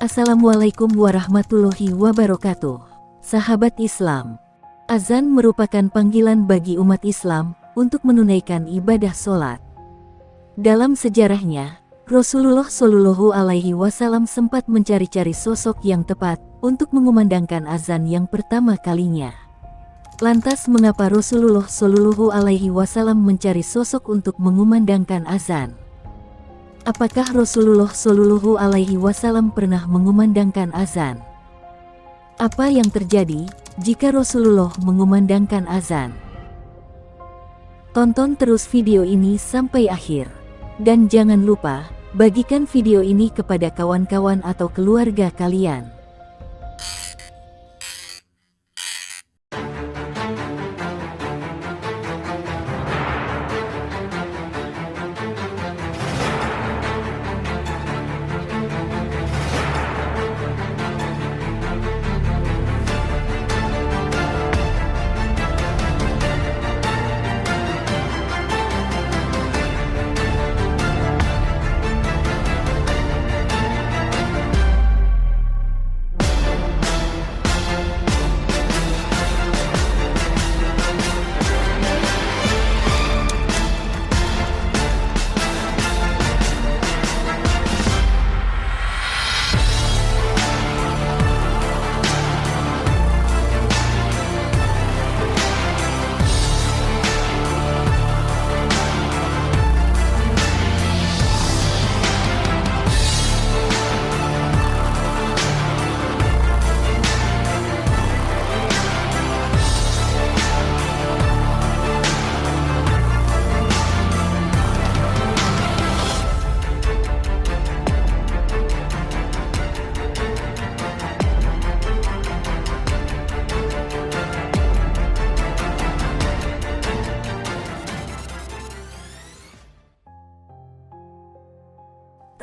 Assalamualaikum warahmatullahi wabarakatuh. Sahabat Islam, azan merupakan panggilan bagi umat Islam untuk menunaikan ibadah sholat. Dalam sejarahnya, Rasulullah Shallallahu Alaihi Wasallam sempat mencari-cari sosok yang tepat untuk mengumandangkan azan yang pertama kalinya. Lantas mengapa Rasulullah Shallallahu Alaihi Wasallam mencari sosok untuk mengumandangkan azan? Apakah Rasulullah Shallallahu Alaihi Wasallam pernah mengumandangkan azan? Apa yang terjadi jika Rasulullah mengumandangkan azan? Tonton terus video ini sampai akhir. Dan jangan lupa, bagikan video ini kepada kawan-kawan atau keluarga kalian.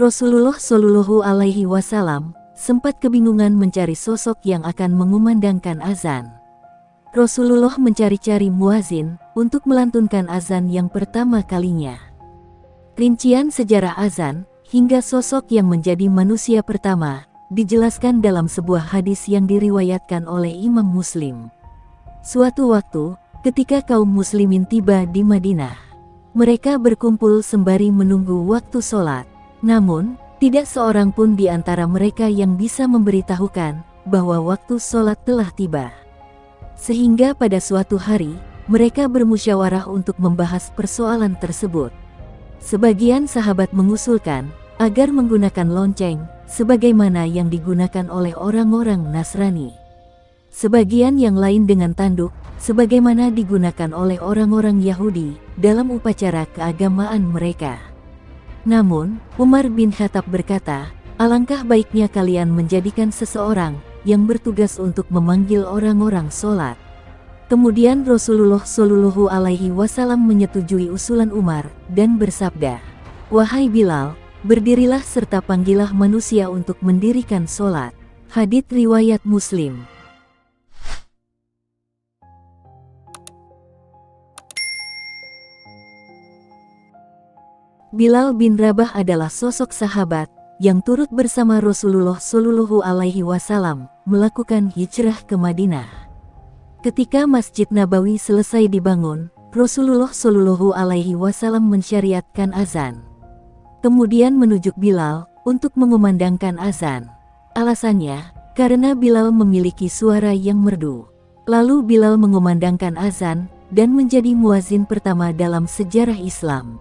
Rasulullah Shallallahu Alaihi Wasallam sempat kebingungan mencari sosok yang akan mengumandangkan azan. Rasulullah mencari-cari muazin untuk melantunkan azan yang pertama kalinya. Rincian sejarah azan hingga sosok yang menjadi manusia pertama dijelaskan dalam sebuah hadis yang diriwayatkan oleh Imam Muslim. Suatu waktu, ketika kaum muslimin tiba di Madinah, mereka berkumpul sembari menunggu waktu sholat. Namun, tidak seorang pun di antara mereka yang bisa memberitahukan bahwa waktu sholat telah tiba. Sehingga pada suatu hari, mereka bermusyawarah untuk membahas persoalan tersebut. Sebagian sahabat mengusulkan agar menggunakan lonceng, sebagaimana yang digunakan oleh orang-orang Nasrani. Sebagian yang lain dengan tanduk, sebagaimana digunakan oleh orang-orang Yahudi dalam upacara keagamaan mereka. Namun, Umar bin Khattab berkata, alangkah baiknya kalian menjadikan seseorang yang bertugas untuk memanggil orang-orang sholat. Kemudian Rasulullah Shallallahu Alaihi Wasallam menyetujui usulan Umar dan bersabda, "Wahai Bilal, berdirilah serta panggillah manusia untuk mendirikan sholat." Hadits riwayat Muslim. Bilal bin Rabah adalah sosok sahabat yang turut bersama Rasulullah Shallallahu Alaihi Wasallam melakukan hijrah ke Madinah. Ketika Masjid Nabawi selesai dibangun, Rasulullah Shallallahu Alaihi Wasallam mensyariatkan azan. Kemudian menunjuk Bilal untuk mengumandangkan azan. Alasannya, karena Bilal memiliki suara yang merdu. Lalu Bilal mengumandangkan azan dan menjadi muazin pertama dalam sejarah Islam.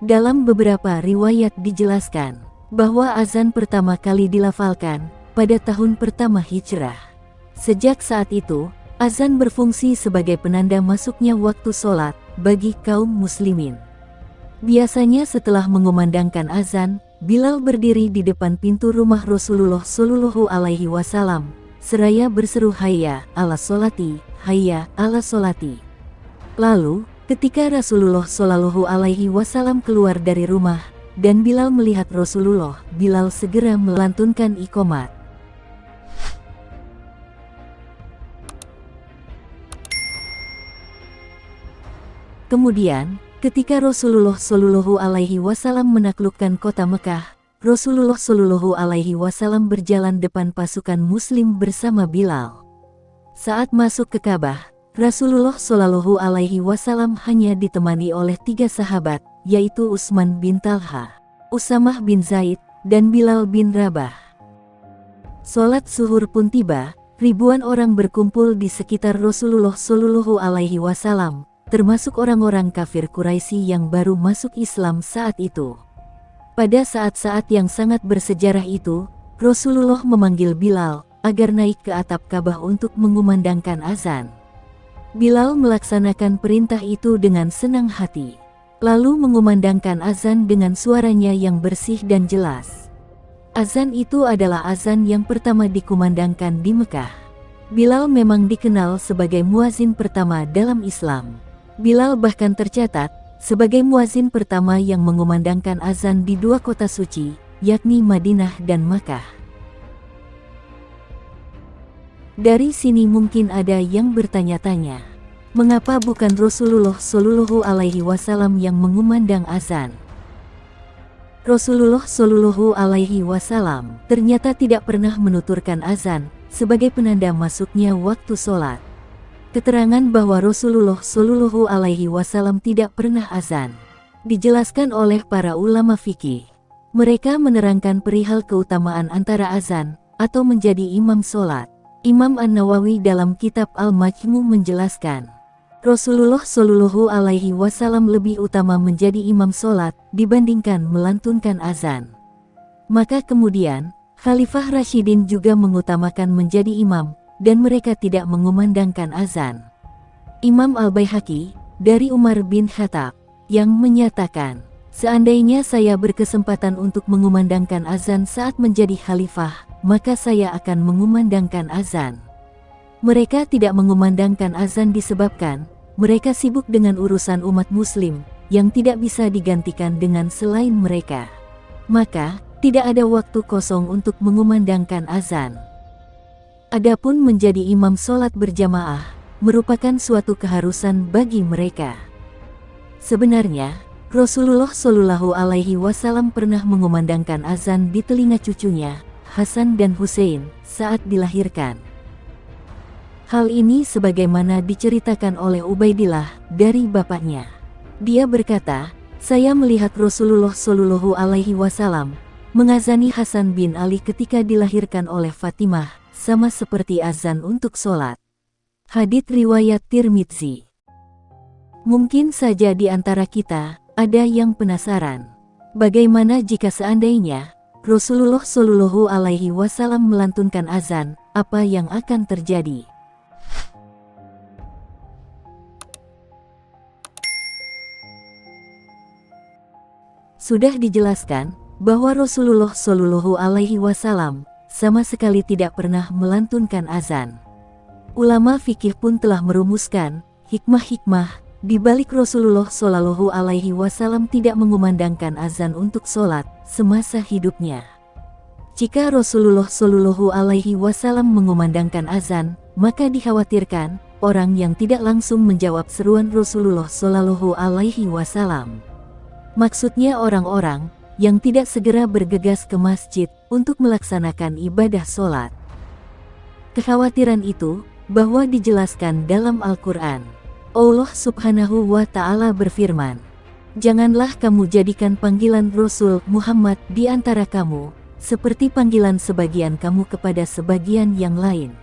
Dalam beberapa riwayat dijelaskan bahwa azan pertama kali dilafalkan pada tahun pertama hijrah. Sejak saat itu, azan berfungsi sebagai penanda masuknya waktu sholat bagi kaum muslimin. Biasanya setelah mengumandangkan azan, Bilal berdiri di depan pintu rumah Rasulullah Shallallahu Alaihi Wasallam seraya berseru hayya ala sholati, hayya ala sholati. Lalu, ketika Rasulullah Shallallahu Alaihi Wasallam keluar dari rumah dan Bilal melihat Rasulullah, Bilal segera melantunkan iqomat. Kemudian, ketika Rasulullah Shallallahu Alaihi Wasallam menaklukkan kota Mekah, Rasulullah Shallallahu Alaihi Wasallam berjalan depan pasukan Muslim bersama Bilal. Saat masuk ke Ka'bah, Rasulullah Shallallahu Alaihi Wasallam hanya ditemani oleh 3 sahabat, yaitu Utsman bin Talha, Usamah bin Zaid, dan Bilal bin Rabah. Sholat zuhur pun tiba, ribuan orang berkumpul di sekitar Rasulullah Shallallahu Alaihi Wasallam, termasuk orang-orang kafir Quraisy yang baru masuk Islam saat itu. Pada saat-saat yang sangat bersejarah itu, Rasulullah memanggil Bilal agar naik ke atap Ka'bah untuk mengumandangkan azan. Bilal melaksanakan perintah itu dengan senang hati, lalu mengumandangkan azan dengan suaranya yang bersih dan jelas. Azan itu adalah azan yang pertama dikumandangkan di Mekah. Bilal memang dikenal sebagai muazin pertama dalam Islam. Bilal bahkan tercatat sebagai muazin pertama yang mengumandangkan azan di 2 kota suci, yakni Madinah dan Makkah. Dari sini mungkin ada yang bertanya-tanya, mengapa bukan Rasulullah Shallallahu Alaihi Wasallam yang mengumandang azan? Rasulullah Shallallahu Alaihi Wasallam ternyata tidak pernah menuturkan azan sebagai penanda masuknya waktu sholat. Keterangan bahwa Rasulullah Shallallahu Alaihi Wasallam tidak pernah azan dijelaskan oleh para ulama fikih. Mereka menerangkan perihal keutamaan antara azan atau menjadi imam sholat. Imam An-Nawawi dalam kitab Al-Majmu' menjelaskan, Rasulullah Shallallahu Alaihi Wasallam lebih utama menjadi imam sholat dibandingkan melantunkan azan. Maka kemudian Khalifah Rasyidin juga mengutamakan menjadi imam, dan mereka tidak mengumandangkan azan. Imam Al-Baihaqi dari Umar bin Khattab yang menyatakan, seandainya saya berkesempatan untuk mengumandangkan azan saat menjadi khalifah, maka saya akan mengumandangkan azan. Mereka tidak mengumandangkan azan disebabkan mereka sibuk dengan urusan umat muslim yang tidak bisa digantikan dengan selain mereka. Maka, tidak ada waktu kosong untuk mengumandangkan azan. Adapun menjadi imam sholat berjamaah merupakan suatu keharusan bagi mereka. Sebenarnya, Rasulullah Shallallahu Alaihi Wasallam pernah mengumandangkan azan di telinga cucunya, Hasan dan Hussein, saat dilahirkan. Hal ini sebagaimana diceritakan oleh Ubaidillah dari bapaknya. Dia berkata, saya melihat Rasulullah Shallallahu Alaihi Wasallam mengazani Hasan bin Ali ketika dilahirkan oleh Fatimah, sama seperti azan untuk sholat. Hadits riwayat Tirmidzi. Mungkin saja di antara kita ada yang penasaran, bagaimana jika seandainya Rasulullah Shallallahu Alaihi Wasallam melantunkan azan, apa yang akan terjadi? Sudah dijelaskan bahwa Rasulullah Shallallahu Alaihi Wasallam sama sekali tidak pernah melantunkan azan. Ulama fikih pun telah merumuskan hikmah-hikmah di balik Rasulullah Shallallahu Alaihi Wasallam tidak mengumandangkan azan untuk sholat semasa hidupnya. Jika Rasulullah Shallallahu Alaihi Wasallam mengumandangkan azan, maka dikhawatirkan orang yang tidak langsung menjawab seruan Rasulullah Shallallahu Alaihi Wasallam. Maksudnya orang-orang yang tidak segera bergegas ke masjid untuk melaksanakan ibadah sholat. Kekhawatiran itu bahwa dijelaskan dalam Al-Quran. Allah Subhanahu wa Ta'ala berfirman, janganlah kamu jadikan panggilan Rasul Muhammad di antara kamu seperti panggilan sebagian kamu kepada sebagian yang lain.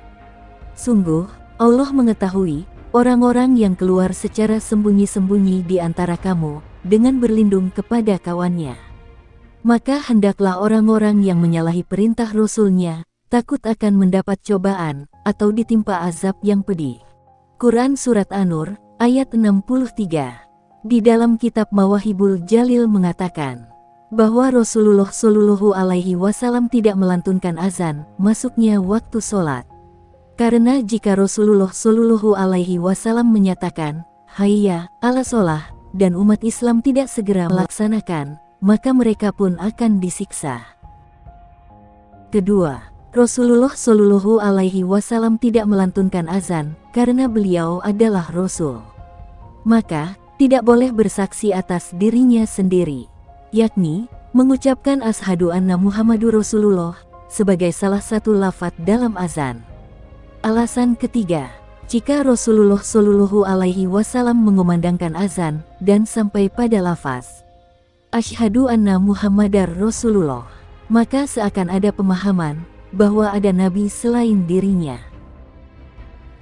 Sungguh, Allah mengetahui orang-orang yang keluar secara sembunyi-sembunyi di antara kamu dengan berlindung kepada kawannya. Maka hendaklah orang-orang yang menyalahi perintah Rasul-Nya takut akan mendapat cobaan atau ditimpa azab yang pedih. Quran Surat An-Nur, ayat 63. Di dalam kitab Mawahibul Jalil mengatakan bahwa Rasulullah Shallallahu Alaihi Wasallam tidak melantunkan azan masuknya waktu sholat. Karena jika Rasulullah Shallallahu Alaihi Wasallam menyatakan, hayya ala sholah, dan umat Islam tidak segera melaksanakan, maka mereka pun akan disiksa. Kedua, Rasulullah Shallallahu Alaihi Wasallam tidak melantunkan azan karena beliau adalah Rasul. Maka, tidak boleh bersaksi atas dirinya sendiri, yakni mengucapkan asyhadu anna Muhammadur Rasulullah sebagai salah satu lafaz dalam azan. Alasan ketiga, jika Rasulullah Shallallahu Alaihi Wasallam mengumandangkan azan dan sampai pada lafaz asyhadu anna Muhammadar Rasulullah, maka seakan ada pemahaman bahwa ada nabi selain dirinya.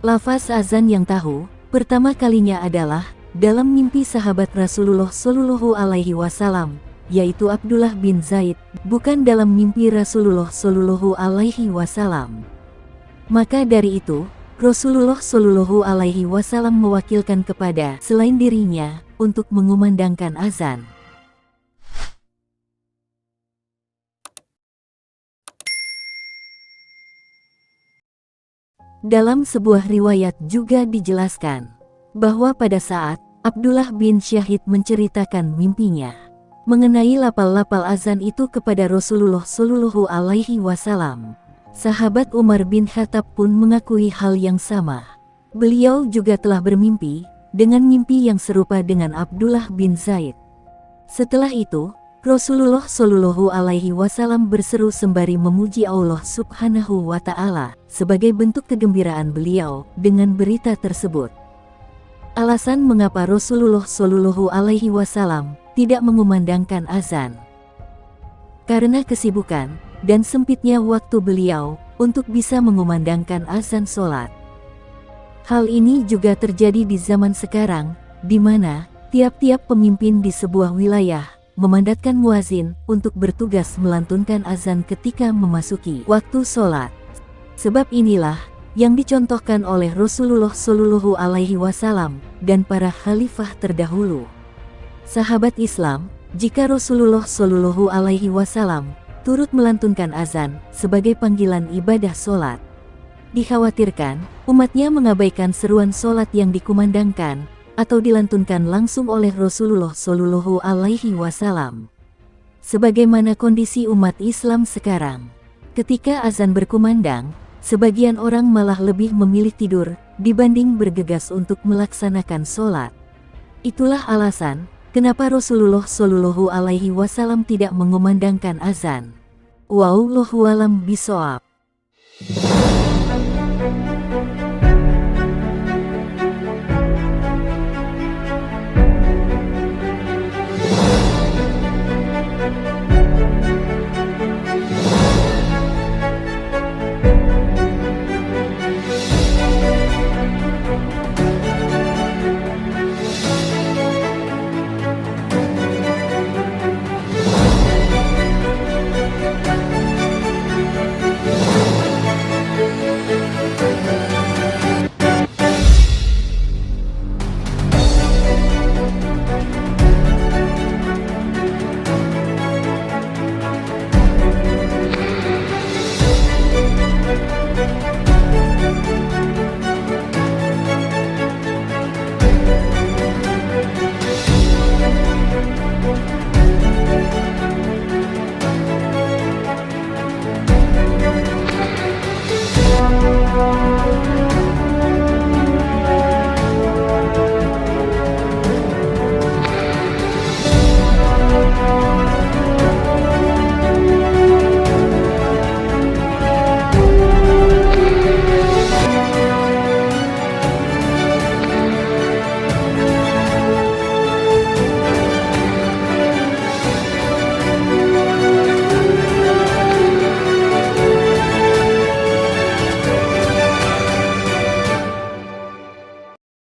Lafaz azan yang tahu pertama kalinya adalah dalam mimpi sahabat Rasulullah Shallallahu Alaihi Wasallam, yaitu Abdullah bin Zaid, bukan dalam mimpi Rasulullah Shallallahu Alaihi Wasallam. Maka dari itu, Rasulullah Shallallahu Alaihi Wasallam mewakilkan kepada selain dirinya untuk mengumandangkan azan. Dalam sebuah riwayat juga dijelaskan bahwa pada saat Abdullah bin Syahid menceritakan mimpinya mengenai lapal-lapal azan itu kepada Rasulullah Shallallahu Alaihi Wasallam, sahabat Umar bin Khattab pun mengakui hal yang sama. Beliau juga telah bermimpi dengan mimpi yang serupa dengan Abdullah bin Zaid. Setelah itu, Rasulullah Shallallahu Alaihi Wasallam berseru sembari memuji Allah Subhanahu wa Ta'ala sebagai bentuk kegembiraan beliau dengan berita tersebut. Alasan mengapa Rasulullah Shallallahu Alaihi Wasallam tidak mengumandangkan azan, karena kesibukan dan sempitnya waktu beliau untuk bisa mengumandangkan azan sholat. Hal ini juga terjadi di zaman sekarang, di mana tiap-tiap pemimpin di sebuah wilayah memandatkan muazin untuk bertugas melantunkan azan ketika memasuki waktu sholat. Sebab inilah yang dicontohkan oleh Rasulullah Shallallahu Alaihi Wasallam dan para khalifah terdahulu. Sahabat Islam, jika Rasulullah Shallallahu Alaihi Wasallam turut melantunkan azan sebagai panggilan ibadah sholat, dikhawatirkan umatnya mengabaikan seruan sholat yang dikumandangkan atau dilantunkan langsung oleh Rasulullah Shallallahu Alaihi Wasallam. Sebagaimana kondisi umat Islam sekarang, ketika azan berkumandang, sebagian orang malah lebih memilih tidur dibanding bergegas untuk melaksanakan sholat. Itulah alasan kenapa Rasulullah Shallallahu Alaihi Wasallam tidak mengumandangkan azan. Wallahu a'lam bishawab.